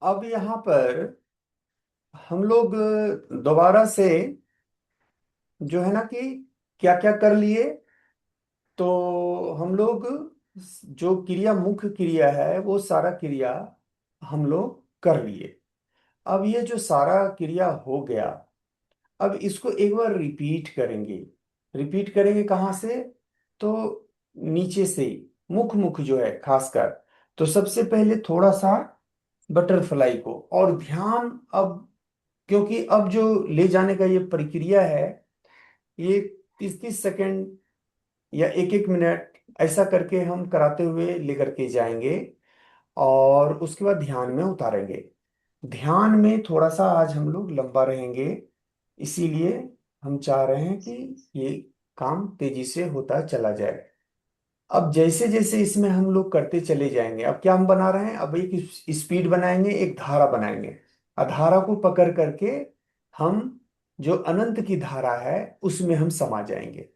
अब यहाँ पर हम लोग दोबारा से जो है ना कि क्या क्या कर लिए। तो हम लोग जो क्रिया, मुख्य क्रिया है, वो सारा क्रिया हम लोग कर लिए। अब ये जो सारा क्रिया हो गया, अब इसको एक बार रिपीट करेंगे। रिपीट करेंगे कहाँ से? तो नीचे से ही, मुख मुख जो है खासकर। तो सबसे पहले थोड़ा सा बटरफ्लाई को, और ध्यान अब, क्योंकि अब जो ले जाने का ये प्रक्रिया है, ये 30-30 सेकंड या 1-1 मिनट ऐसा करके हम कराते हुए लेकर के जाएंगे, और उसके बाद ध्यान में उतारेंगे। ध्यान में थोड़ा सा आज हम लोग लंबा रहेंगे, इसीलिए हम चाह रहे हैं कि ये काम तेजी से होता चला जाए। अब जैसे जैसे इसमें हम लोग करते चले जाएंगे, अब क्या हम बना रहे हैं, अब एक स्पीड बनाएंगे, एक धारा बनाएंगे। धारा को पकड़ करके हम जो अनंत की धारा है उसमें हम समा जाएंगे।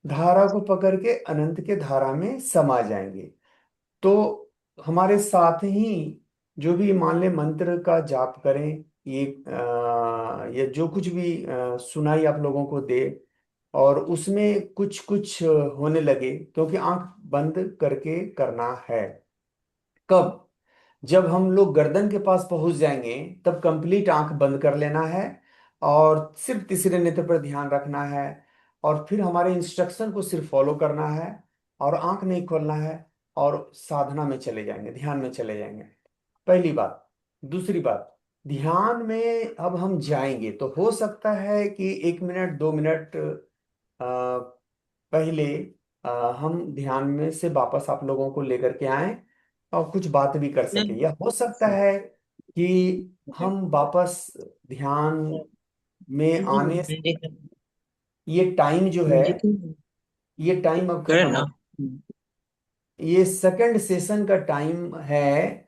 धारा को पकड़ के अनंत के धारा में समा जाएंगे। तो हमारे साथ ही जो भी मान ले मंत्र का जाप करें, ये ये जो कुछ भी सुनाई आप लोगों को दे, और उसमें कुछ कुछ होने लगे, क्योंकि आंख बंद करके करना है। कब? जब हम लोग गर्दन के पास पहुंच जाएंगे, तब कंप्लीट आंख बंद कर लेना है, और सिर्फ तीसरे नेत्र पर ध्यान रखना है, और फिर हमारे इंस्ट्रक्शन को सिर्फ फॉलो करना है, और आंख नहीं खोलना है, और साधना में चले जाएंगे, ध्यान में चले जाएंगे। पहली बात। दूसरी बात, ध्यान में अब हम जाएंगे तो हो सकता है कि 1 मिनट 2 मिनट पहले हम ध्यान में से वापस आप लोगों को लेकर के आए, और कुछ बात भी कर सके, या हो सकता है कि हम वापस ध्यान में आने ये टाइम जो है, ये टाइम अब करे खत्म ना। हो, ये सेकंड सेशन का टाइम है।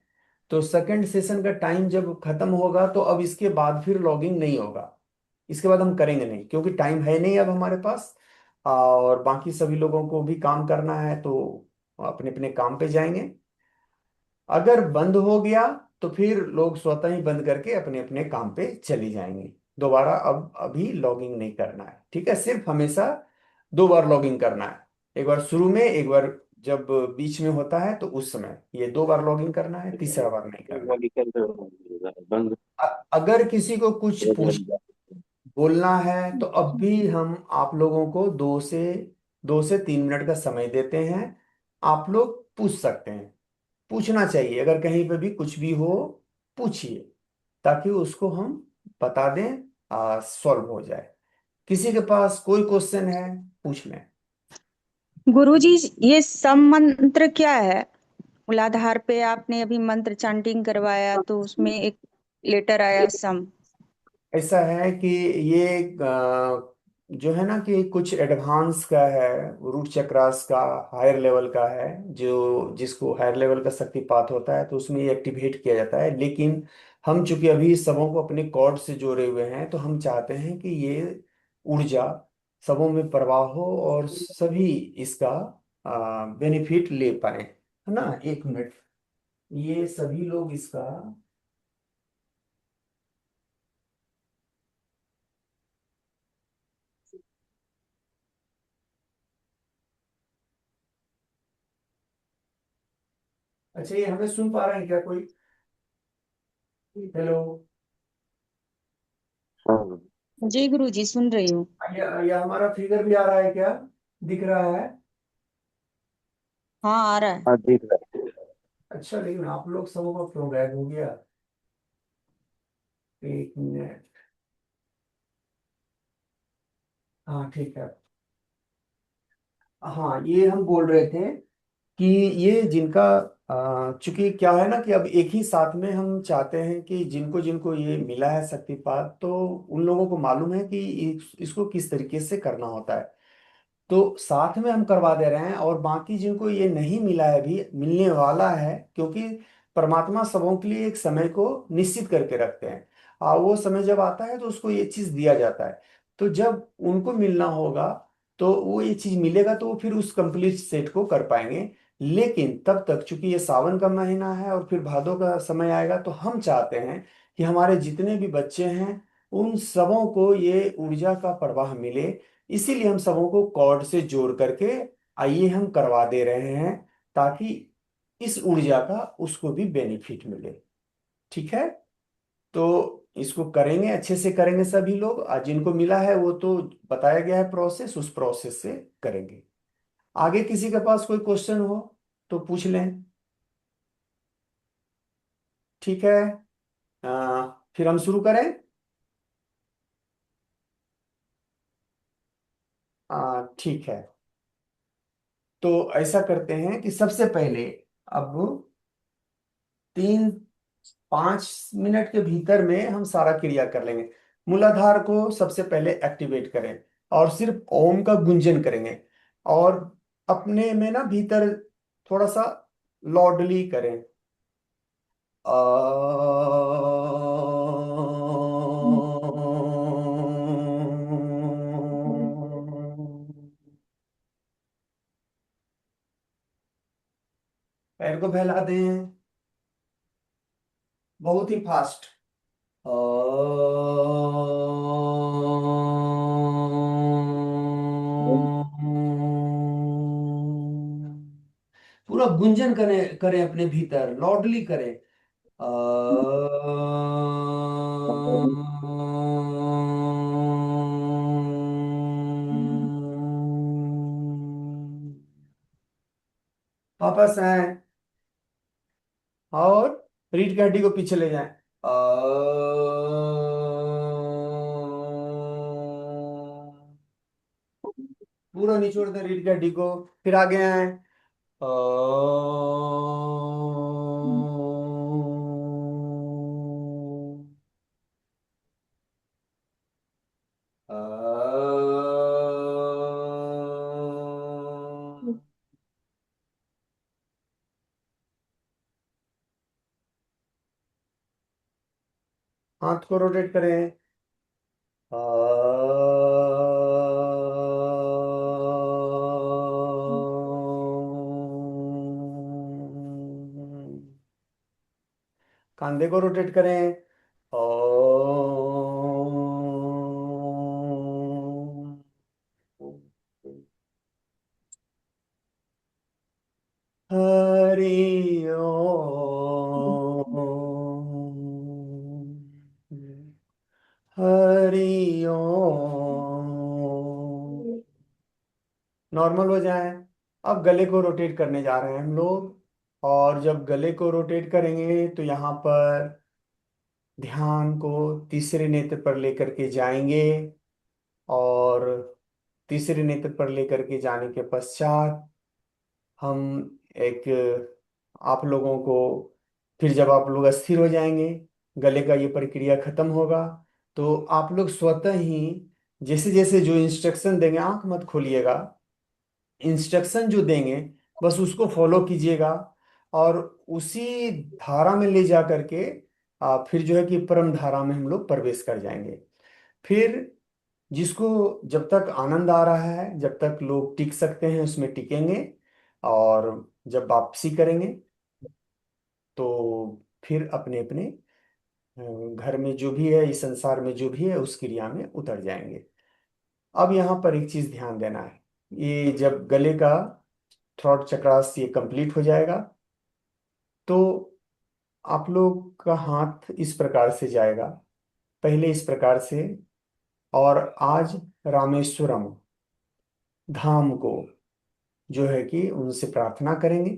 तो सेकंड सेशन का टाइम जब खत्म होगा, तो अब इसके बाद फिर लॉगिंग नहीं होगा। इसके बाद हम करेंगे नहीं, क्योंकि टाइम है नहीं अब हमारे पास, और बाकी सभी लोगों को भी काम करना है, तो अपने अपने काम पे जाएंगे। अगर बंद हो गया तो फिर लोग स्वतः ही बंद करके अपने अपने काम पे चली जाएंगे। दोबारा अब अभी लॉगिंग नहीं करना है, ठीक है? सिर्फ हमेशा 2 बार लॉगिंग करना है। एक बार शुरू में, एक बार जब बीच में होता है तो उस समय ये 2 बार लॉगिंग करना है, तीसरा बार नहीं करना है। बंद। अगर किसी को कुछ पूछ बोलना है, तो अब भी हम आप लोगों को 2 से 3 मिनट का समय देते हैं। आप लोग पूछ सकते हैं, पूछना चाहिए, अगर कहीं पे भी कुछ भी हो पूछिए, ताकि उसको हम बता दें, सॉल्व हो जाए। किसी के पास कोई क्वेश्चन है, पूछ लें। गुरुजी, ये सम मंत्र क्या है? मूलाधार पे आपने अभी मंत्र चैंटिंग करवाया तो उसमें एक लेटर आया सम। ऐसा है कि ये जो है ना कि कुछ एडवांस का है, रूट चक्रास का, हायर लेवल का है, जो जिसको हायर लेवल का शक्तिपात होता है तो उसमें ये एक्टिवेट किया जाता है। लेकिन हम चूंकि अभी इस सबों को अपने कॉर्ड से जोड़े हुए हैं, तो हम चाहते हैं कि ये ऊर्जा सबों में प्रवाह हो, और सभी इसका बेनिफिट ले पाए, है ना? 1 मिनट, ये सभी लोग इसका। अच्छा, ये हमें सुन पा रहे हैं क्या कोई? हेलो? हाँ। जी गुरुजी, सुन रही हूँ। ये हमारा फिगर भी आ रहा है क्या? दिख रहा है? हाँ, आ रहा है। हाँ, देख रहा अच्छा, लेकिन आप लोग सबों का क्यों गायब हो गया? 1 मिनट। हाँ, ठीक है। हाँ, ये हम बोल रहे थे कि ये जिनका चूंकि क्या है ना कि अब एक ही साथ में हम चाहते हैं कि जिनको जिनको ये मिला है शक्तिपात, तो उन लोगों को मालूम है कि इसको किस तरीके से करना होता है, तो साथ में हम करवा दे रहे हैं। और बाकी जिनको ये नहीं मिला है भी मिलने वाला है, क्योंकि परमात्मा सबों के लिए एक समय को निश्चित करके रखते हैं। वो समय जब आता है तो उसको ये चीज दिया जाता है। तो जब उनको मिलना होगा तो वो ये चीज मिलेगा, तो वो फिर उस कंप्लीट सेट को कर पाएंगे। लेकिन तब तक चूंकि ये सावन का महीना है और फिर भादों का समय आएगा, तो हम चाहते हैं कि हमारे जितने भी बच्चे हैं उन सबों को ये ऊर्जा का प्रवाह मिले। इसीलिए हम सबों को कॉर्ड से जोड़ करके आइए हम करवा दे रहे हैं, ताकि इस ऊर्जा का उसको भी बेनिफिट मिले। ठीक है, तो इसको करेंगे, अच्छे से करेंगे सभी लोग। आज जिनको मिला है वो तो बताया गया है प्रोसेस, उस प्रोसेस से करेंगे। आगे किसी के पास कोई क्वेश्चन हो तो पूछ लें। ठीक है, फिर हम शुरू करें। ठीक है, तो ऐसा करते हैं कि सबसे पहले अब 3-5 मिनट के भीतर में हम सारा क्रिया कर लेंगे। मूलाधार को सबसे पहले एक्टिवेट करें और सिर्फ ओम का गुंजन करेंगे। और अपने में ना भीतर थोड़ा सा लॉडली करें। आ पैर को फैला दें बहुत ही फास्ट। पूरा गुंजन करें करें, अपने भीतर लॉडली करें। अ, वापस आए और रीढ़ की हड्डी को पीछे ले जाएं। अ, पूरा निचोड़ दें रीढ़ की हड्डी को। फिर आगे आए। अ, अ, हाथ को रोटेट करें। अ, कंधे को रोटेट करें। हरि ओम, हरि ओम। नॉर्मल हो जाए। अब गले को रोटेट करने जा रहे हैं हम लोग। और जब गले को रोटेट करेंगे तो यहाँ पर ध्यान को तीसरे नेत्र पर लेकर के जाएंगे। और तीसरे नेत्र पर लेकर के जाने के पश्चात हम एक आप लोगों को, फिर जब आप लोग अस्थिर हो जाएंगे, गले का ये प्रक्रिया खत्म होगा, तो आप लोग स्वतः ही जैसे जैसे जो इंस्ट्रक्शन देंगे, आंख मत खोलिएगा, इंस्ट्रक्शन जो देंगे बस उसको फॉलो कीजिएगा। और उसी धारा में ले जा करके फिर जो है कि परम धारा में हम लोग प्रवेश कर जाएंगे। फिर जिसको जब तक आनंद आ रहा है, जब तक लोग टिक सकते हैं उसमें टिकेंगे। और जब वापसी करेंगे तो फिर अपने अपने घर में जो भी है, इस संसार में जो भी है, उस क्रिया में उतर जाएंगे। अब यहाँ पर एक चीज ध्यान देना है। ये जब गले का थ्रॉट चक्रास ये कंप्लीट हो जाएगा, तो आप लोग का हाथ इस प्रकार से जाएगा, पहले इस प्रकार से। और आज रामेश्वरम धाम को जो है कि उनसे प्रार्थना करेंगे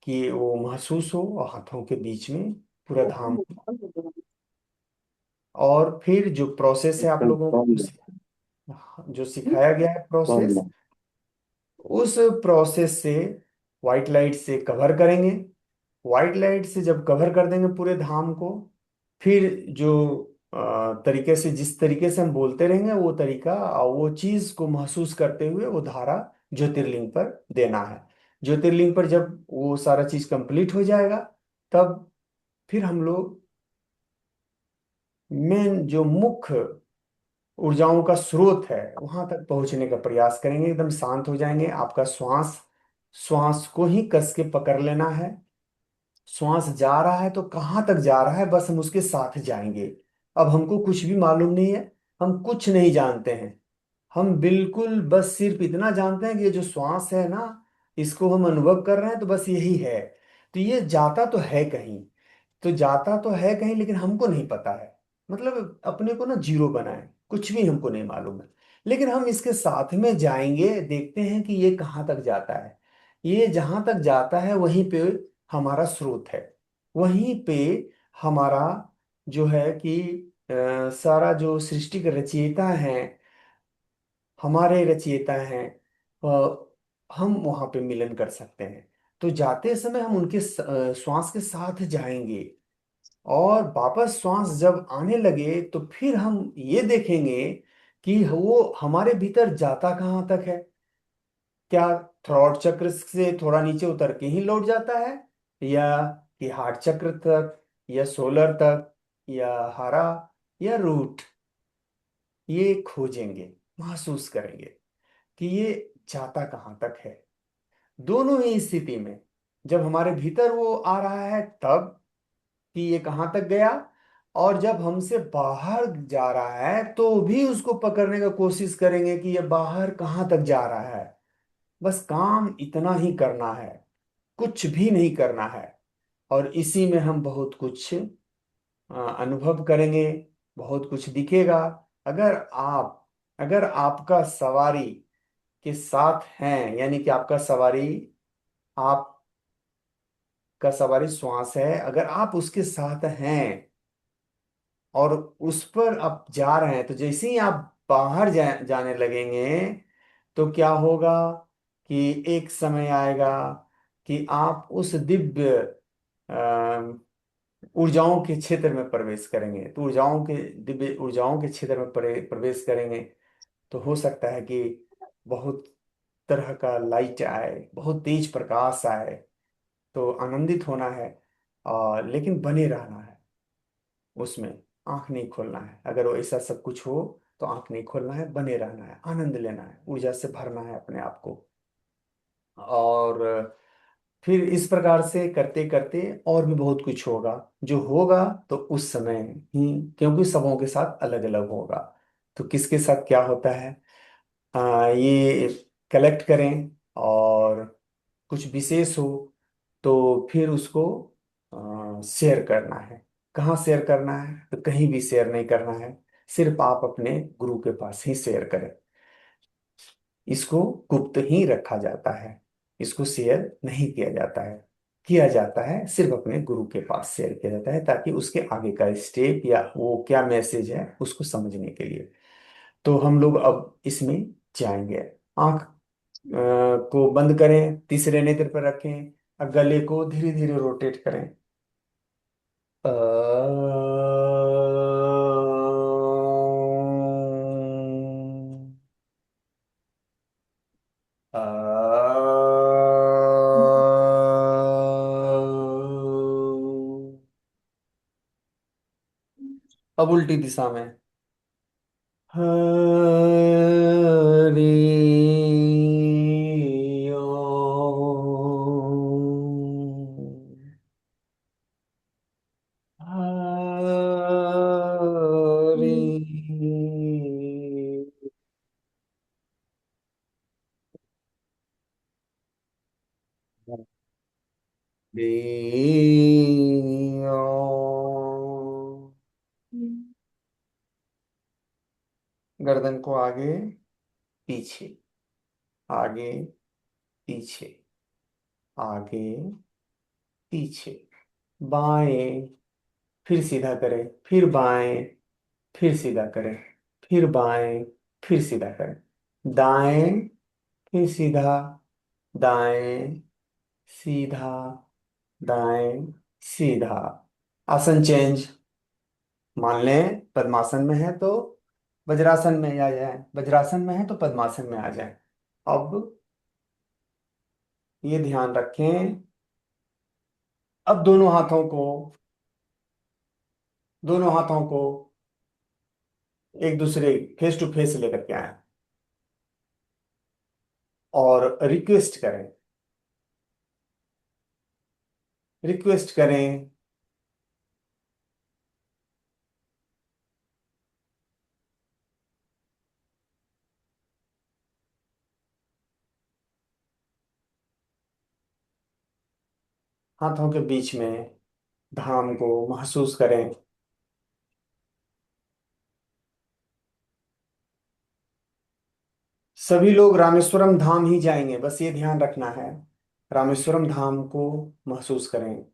कि वो महसूस हो और हाथों के बीच में पूरा धाम। और फिर जो प्रोसेस है आप एकदम लोगों को कम जो सिखाया गया है कम प्रोसेस, उस प्रोसेस से व्हाइट लाइट से कवर करेंगे। व्हाइट लाइट से जब कवर कर देंगे पूरे धाम को, फिर जो तरीके से, जिस तरीके से हम बोलते रहेंगे वो तरीका और वो चीज को महसूस करते हुए वो धारा ज्योतिर्लिंग पर देना है। ज्योतिर्लिंग पर जब वो सारा चीज कंप्लीट हो जाएगा, तब फिर हम लोग मेन जो मुख्य ऊर्जाओं का स्रोत है वहां तक पहुंचने का प्रयास करेंगे। एकदम शांत हो जाएंगे। आपका श्वास, श्वास को ही कस के पकड़ लेना है। श्वास जा रहा है तो कहाँ तक जा रहा है, बस हम उसके साथ जाएंगे। अब हमको कुछ भी मालूम नहीं है, हम कुछ नहीं जानते हैं। हम बिल्कुल बस सिर्फ इतना जानते हैं कि ये जो श्वास है ना, इसको हम अनुभव कर रहे हैं, तो बस यही है। तो ये जाता तो है कहीं, तो जाता तो है कहीं, लेकिन हमको नहीं पता है। मतलब अपने को ना जीरो बनाए, कुछ भी हमको नहीं मालूम है। लेकिन हम इसके साथ में जाएंगे, देखते हैं कि ये कहाँ तक जाता है। ये जहां तक जाता है वहीं पे हमारा स्रोत है। वहीं पे हमारा जो है कि सारा जो सृष्टि के रचयिता हैं, हमारे रचयिता हैं, हम वहां पे मिलन कर सकते हैं। तो जाते समय हम उनके श्वास के साथ जाएंगे। और वापस श्वास जब आने लगे तो फिर हम ये देखेंगे कि वो हमारे भीतर जाता कहाँ तक है। क्या थ्रॉट चक्र से थोड़ा नीचे उतर के ही लौट जाता है, या कि हार्ट चक्र तक, या सोलर तक, या हरा, या रूट, ये खोजेंगे, महसूस करेंगे कि ये जाता कहाँ तक है। दोनों ही स्थिति में, जब हमारे भीतर वो आ रहा है तब कि ये कहाँ तक गया, और जब हमसे बाहर जा रहा है तो भी उसको पकड़ने का कोशिश करेंगे कि ये बाहर कहाँ तक जा रहा है। बस काम इतना ही करना है, कुछ भी नहीं करना है। और इसी में हम बहुत कुछ अनुभव करेंगे, बहुत कुछ दिखेगा। अगर आप, अगर आपका सवारी के साथ हैं, यानी कि आपका सवारी, आपका सवारी श्वास है, अगर आप उसके साथ हैं और उस पर आप जा रहे हैं, तो जैसे ही आप बाहर जाने लगेंगे तो क्या होगा कि एक समय आएगा कि आप उस दिव्य ऊर्जाओं के क्षेत्र में प्रवेश करेंगे। तो ऊर्जाओं के, दिव्य ऊर्जाओं के क्षेत्र में प्रवेश करेंगे, तो हो सकता है कि बहुत तरह का लाइट आए, बहुत तेज प्रकाश आए। तो आनंदित होना है, और लेकिन बने रहना है उसमें। आंख नहीं खोलना है। अगर वो ऐसा सब कुछ हो तो आंख नहीं खोलना है, बने रहना है, आनंद लेना है, ऊर्जा से भरना है अपने आप को। और फिर इस प्रकार से करते करते और भी बहुत कुछ होगा। जो होगा तो उस समय ही, क्योंकि सबों के साथ अलग अलग होगा। तो किसके साथ क्या होता है, ये कलेक्ट करें। और कुछ विशेष हो तो फिर उसको शेयर करना है। कहाँ शेयर करना है, तो कहीं भी शेयर नहीं करना है, सिर्फ आप अपने गुरु के पास ही शेयर करें। इसको गुप्त ही रखा जाता है, इसको शेयर नहीं किया जाता है। किया जाता है सिर्फ अपने गुरु के पास शेयर किया जाता है, ताकि उसके आगे का स्टेप या वो क्या मैसेज है उसको समझने के लिए। तो हम लोग अब इसमें जाएंगे। आंख को बंद करें, तीसरे नेत्र पर रखें, और गले को धीरे धीरे रोटेट करें। अ, अ, अब उल्टी दिशा में। हरि ओम। हरि ओम। गर्दन को आगे पीछे, आगे पीछे, आगे पीछे। बाएं, फिर सीधा करें, फिर बाएं, फिर सीधा करें, फिर बाएं, फिर सीधा करें। दाएं, फिर सीधा, दाएं, सीधा, दाएं, सीधा। आसन चेंज। मान लें पद्मासन में है तो वज्रासन में आ जाए, वज्रासन में है तो पद्मासन में आ जाए। अब ये ध्यान रखें, अब दोनों हाथों को एक दूसरे फेस टू फेस लेकर के आए और रिक्वेस्ट करें। हाथों के बीच में धाम को महसूस करें। सभी लोग रामेश्वरम धाम ही जाएंगे, बस ये ध्यान रखना है। रामेश्वरम धाम को महसूस करें।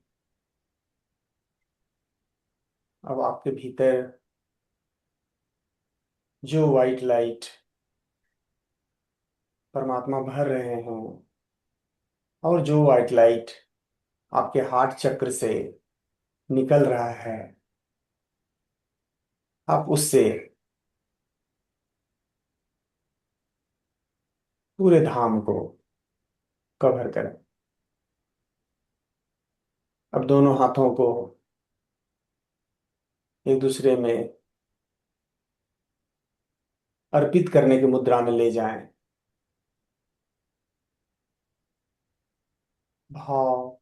अब आपके भीतर जो वाइट लाइट परमात्मा भर रहे हैं, और जो वाइट लाइट आपके हार्ट चक्र से निकल रहा है, आप उससे पूरे धाम को कवर करें। अब दोनों हाथों को एक दूसरे में अर्पित करने की मुद्रा में ले जाएं। भाव,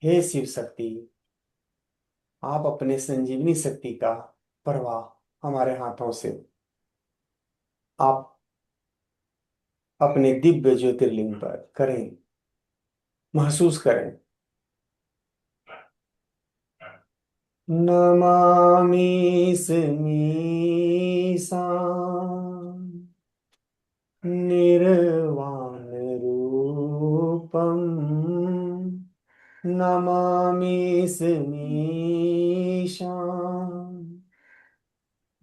हे शिव शक्ति, आप अपने संजीवनी शक्ति का प्रवाह हमारे हाथों से आप अपने दिव्य ज्योतिर्लिंग पर करें, महसूस करें। नमामि स्मीशां निर्वाण रूपम। नमामि स्मीशां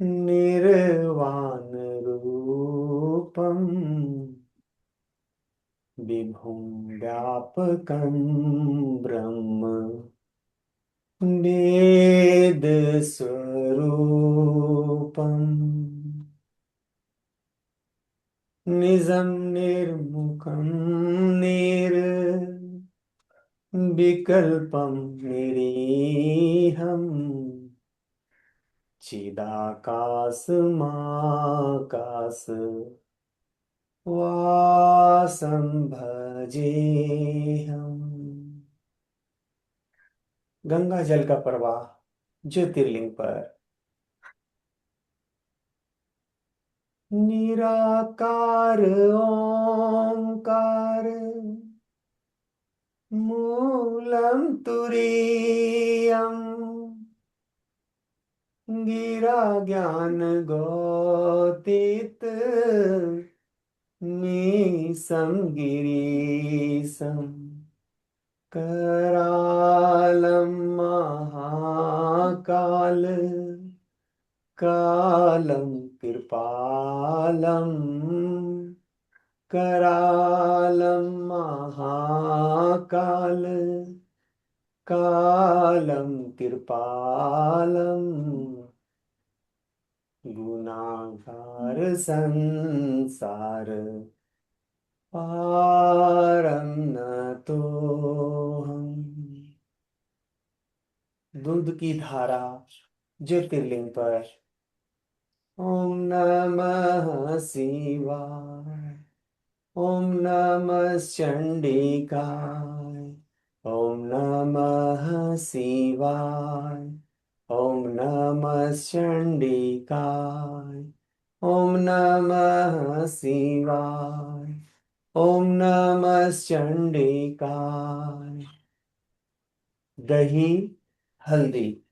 निर्वाण रूपम। विभुं व्यापकं ब्रह्म वेद स्वरूपम। निजं निर्मुखं निर्विकल्पं निरीहम् चिदाकाशमाकाश वासं भजेऽहम्। गंगा जल का प्रवाह ज्योतिर्लिंग पर। निराकार ओंकार मूलं तुरीयम्। गिरा ज्ञान गौतीत मीसं गिरीशं। करालं महाकाल कालं कृपालं। करालं महाकाल कालं कृपालं। गुनागार संसार पारं न तो हम। दूध की धारा ज्योतिर्लिंग पर। ओम नमः शिवाय। ओम नमः चंडिकाय। ओम नमः शिवाय। ओम नमः चंडिकाय। ओम नमः शिवाय। ओम नमः चंडिकाय। दही हल्दी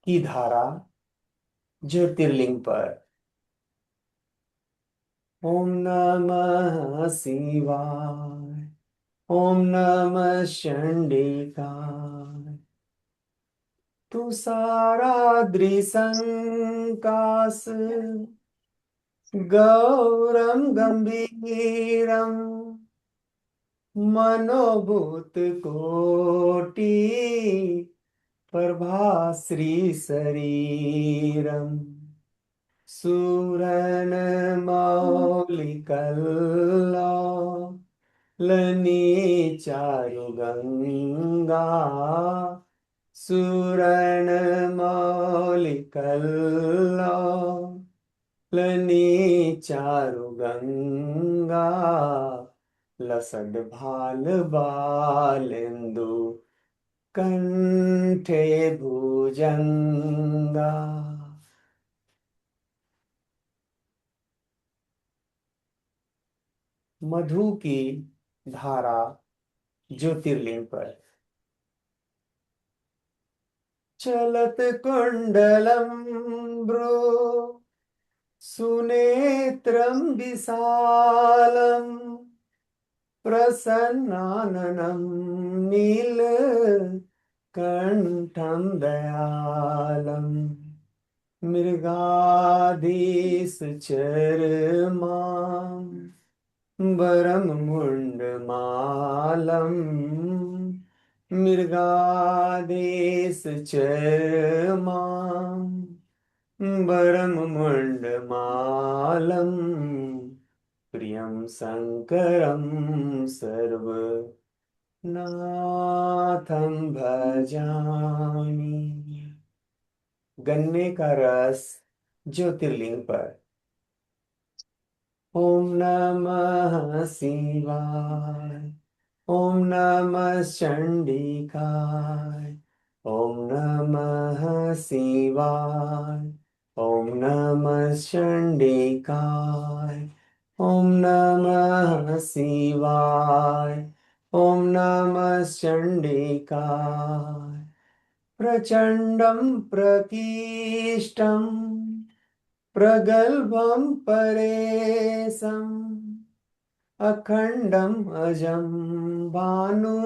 की धारा ज्योतिर्लिंग पर। ओम नमः शिवाय। ओम नमः चंडिकाय। तुषाराद्रि संकाश गौरम गंभीरम। मनोभूत कोटि प्रभाश्री शरीरम सुरनमौलिकल्लोलनी चारुगंगा सुरनमौलिकल्लोलनी चारुगंगा लसड भाल बालेंदु कंठे भुजंगा। मधु की धारा ज्योतिर्लिंग पर। चलत कुंडलम ब्रो सुनेत्रम विशालम प्रसन्नाननं नील कंठम दयालम मृगाधीश चरमां वरम मुंडमालम मृगाधीश चरमां वरम मुंडमालम प्रियं शंकरं सर्वनाथं भजामि। गन्ने का रस ज्योतिर्लिंग पर। ओम नमः शिवाय। ओम नमः चंडिकाय। ओम नमः शिवाय। ओम नमः चंडिकाय। ओम नमः शिवाय। ओम नमः चंडिकाय। प्रचंडं प्रकीष्टं प्रगल्भं परेशम् अखंडम् अजं भानु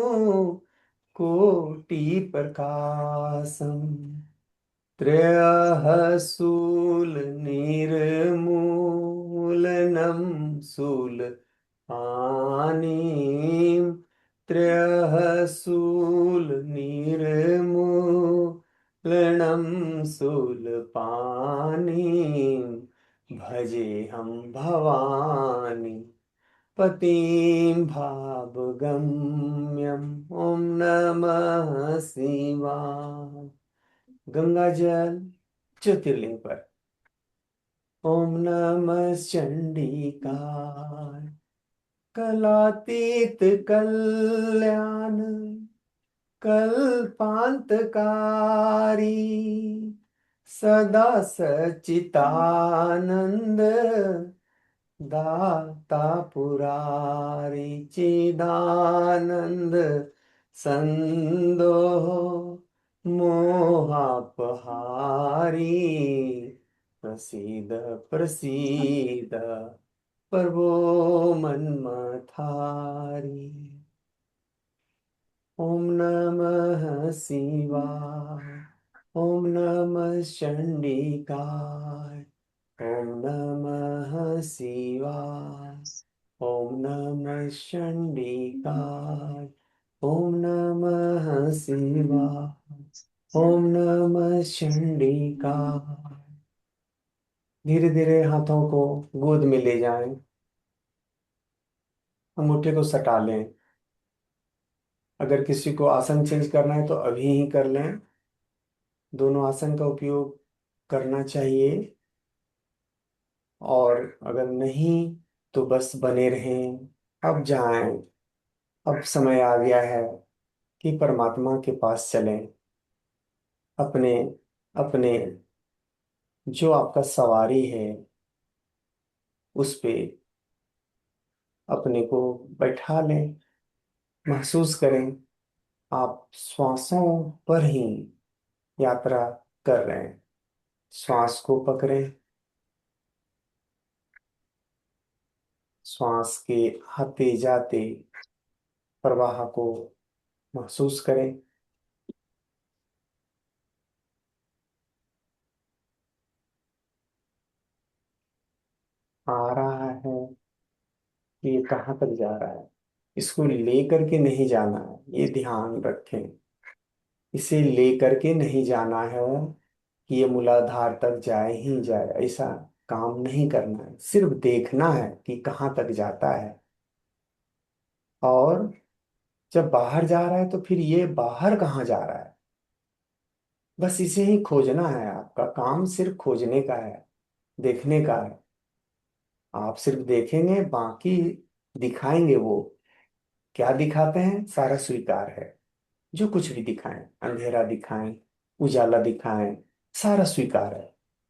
कोटि प्रकाशम् त्रयःशूल निर्मूलनं शूल पाणिं त्रयःशूल निर्मूलनं शूलपाणिं भजेऽहं भवानी पतिं भावगम्यम्। ओम नमः शिवाय। गंगा जल ज्योतिर्लिंग पर। ओम नमः चंडिकाय। कलातीत कल्याण कल्पांतकारी सदा सच्चिदानंद दाता पुरारी चिदानंद संदोह मोहापहारी प्रसीद प्रसीद प्रभो मन्मथारी। ओम नमः शिवाय। ओम नमः चंडिकाय। ओम नमः शिवाय। ओम नमः चंडिकाय। ओम नमः शिवाय। ओम नमः चंडिकाय। धीरे धीरे हाथों को गोद में ले जाएं। अंगूठे को सटा लें। अगर किसी को आसन चेंज करना है तो अभी ही कर लें। दोनों आसन का उपयोग करना चाहिए। और अगर नहीं तो बस बने रहें। अब जाएं। अब समय आ गया है कि परमात्मा के पास चलें। अपने अपने जो आपका सवारी है उस पे अपने को बैठा लें। महसूस करें आप श्वासों पर ही यात्रा कर रहे हैं। श्वास को पकड़ें। श्वास के आते जाते प्रवाह को महसूस करें। आ रहा है, ये कहाँ तक जा रहा है। इसको लेकर के नहीं जाना है, ये ध्यान रखें। इसे लेकर के नहीं जाना है कि ये मूलाधार तक जाए ही जाए, ऐसा काम नहीं करना है। सिर्फ देखना है कि कहाँ तक जाता है। और जब बाहर जा रहा है तो फिर ये बाहर कहाँ जा रहा है, बस इसे ही खोजना है। आपका काम सिर्फ खोजने का है, देखने का है। आप सिर्फ देखेंगे, बाकी दिखाएंगे वो। क्या दिखाते हैं, सारा स्वीकार है। जो कुछ भी दिखाएं, अंधेरा दिखाएं, उजाला दिखाएं, सारा स्वीकार है।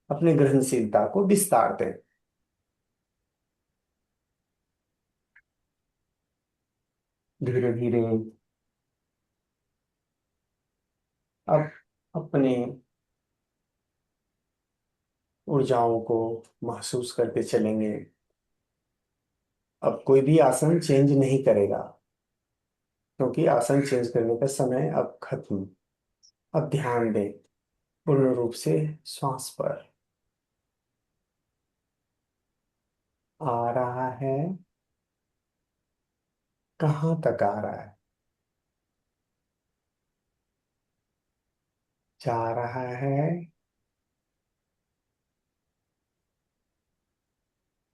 अपने ग्रहणशीलता को विस्तार दें। धीरे धीरे अब अपने ऊर्जाओं को महसूस करते चलेंगे। अब कोई भी आसन चेंज नहीं करेगा, क्योंकि आसन चेंज करने का समय अब खत्म। अब ध्यान दें पूर्ण रूप से श्वास पर। आ रहा है, कहाँ तक आ रहा है, जा रहा है,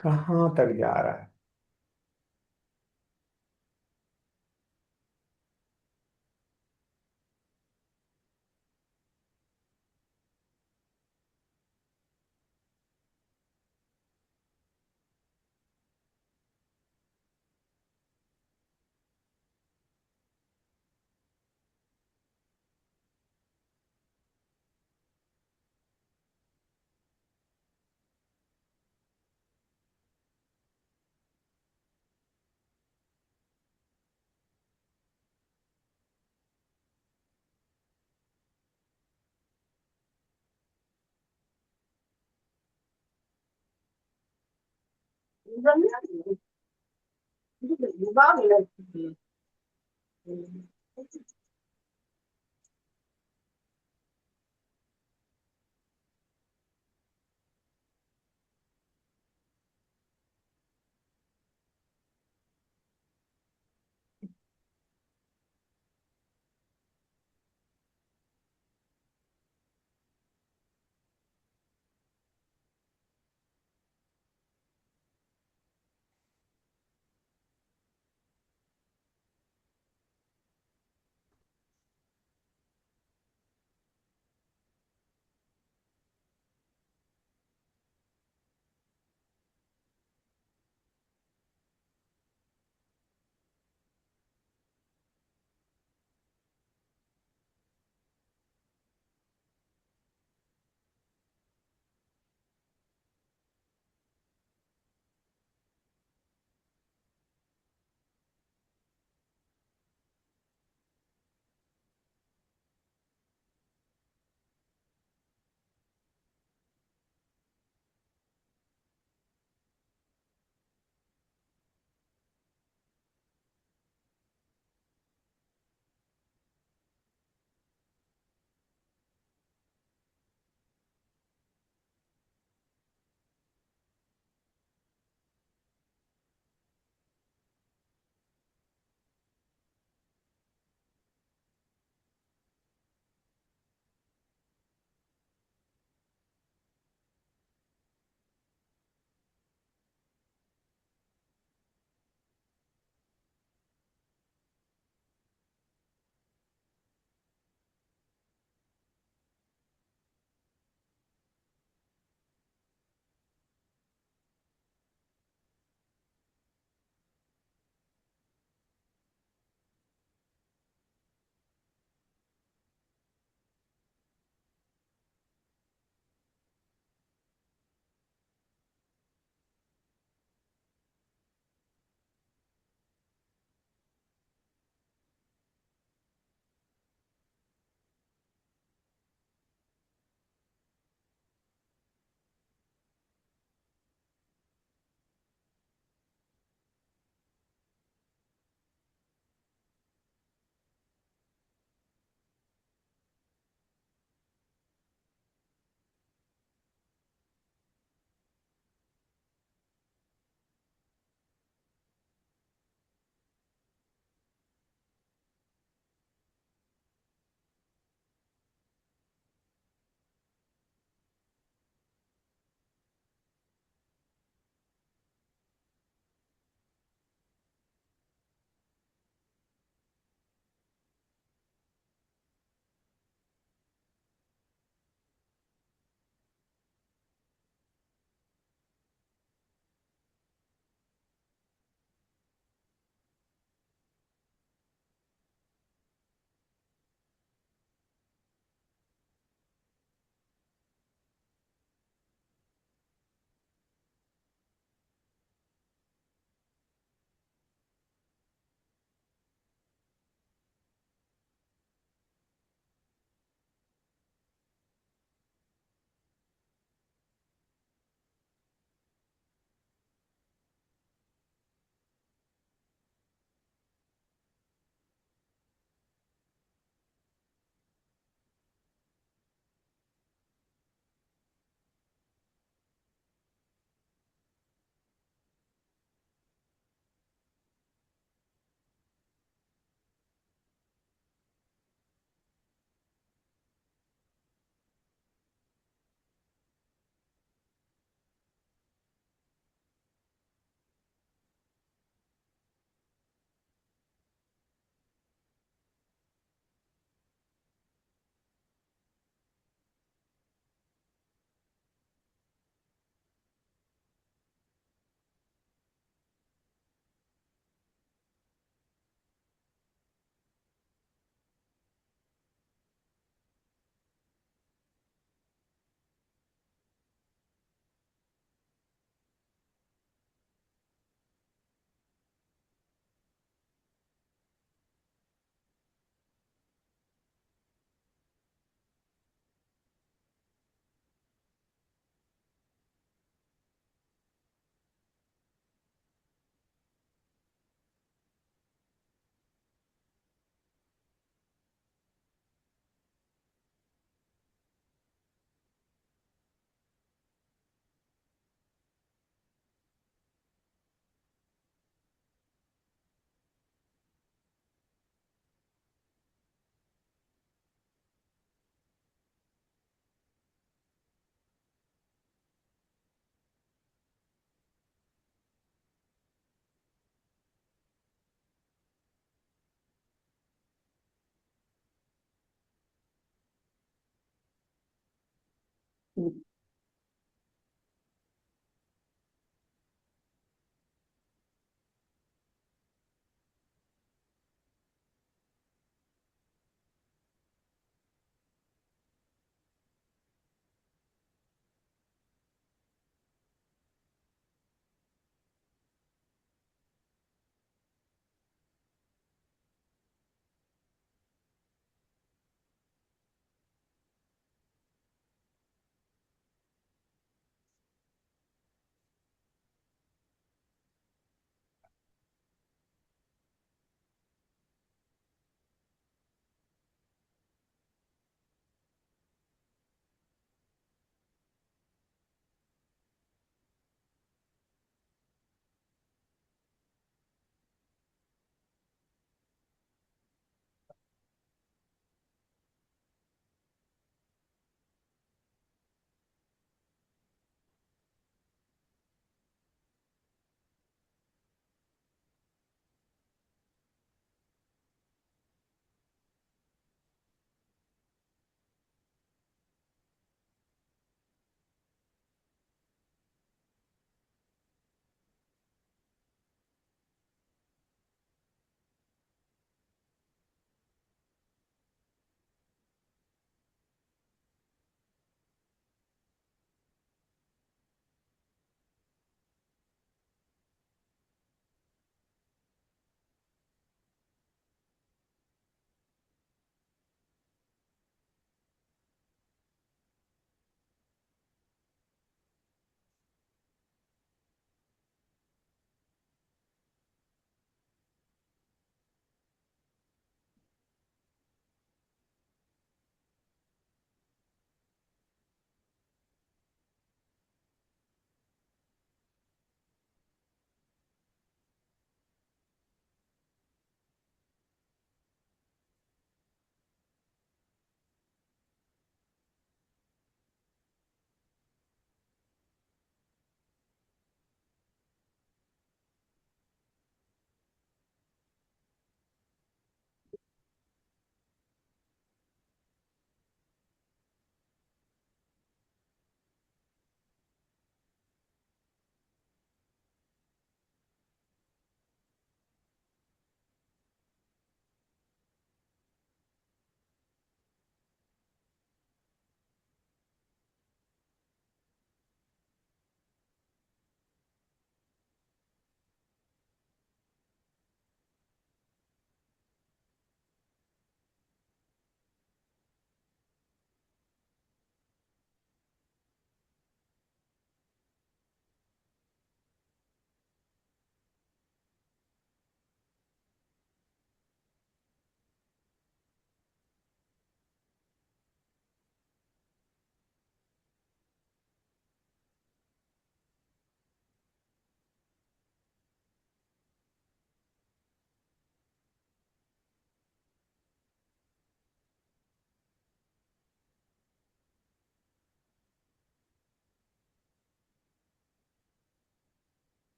कहाँ तक जा रहा है।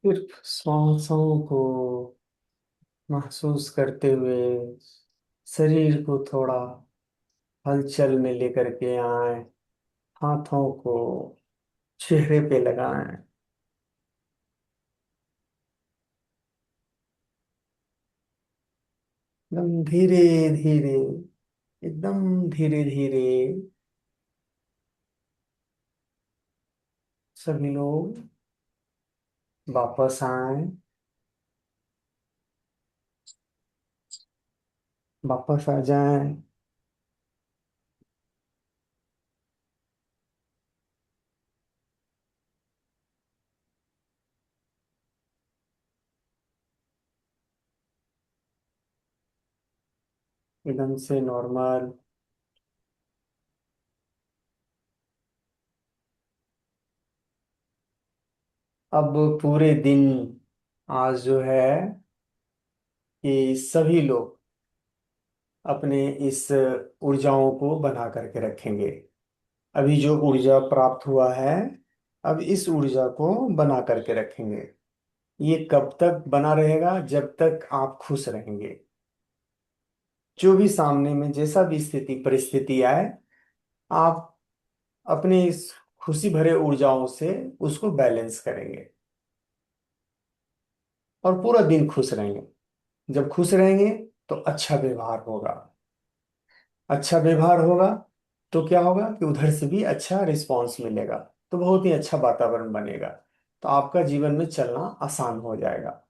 सिर्फ सांसों को महसूस करते हुए शरीर को थोड़ा हलचल में लेकर के आए, हाथों को चेहरे पे लगाएं। एकदम धीरे धीरे, एकदम धीरे धीरे सभी लोग वापस आए, वापस आ जाएं। एकदम से नॉर्मल। अब पूरे दिन आज जो है कि सभी लोग अपने इस ऊर्जाओं को बना करके रखेंगे। अभी जो ऊर्जा प्राप्त हुआ है, अब इस ऊर्जा को बना करके रखेंगे। ये कब तक बना रहेगा? जब तक आप खुश रहेंगे। जो भी सामने में जैसा भी स्थिति परिस्थिति आए, आप अपनी इस खुशी भरे ऊर्जाओं से उसको बैलेंस करेंगे और पूरा दिन खुश रहेंगे। जब खुश रहेंगे तो अच्छा व्यवहार होगा। अच्छा व्यवहार होगा तो क्या होगा कि उधर से भी अच्छा रिस्पांस मिलेगा, तो बहुत ही अच्छा वातावरण बनेगा। तो आपका जीवन में चलना आसान हो जाएगा।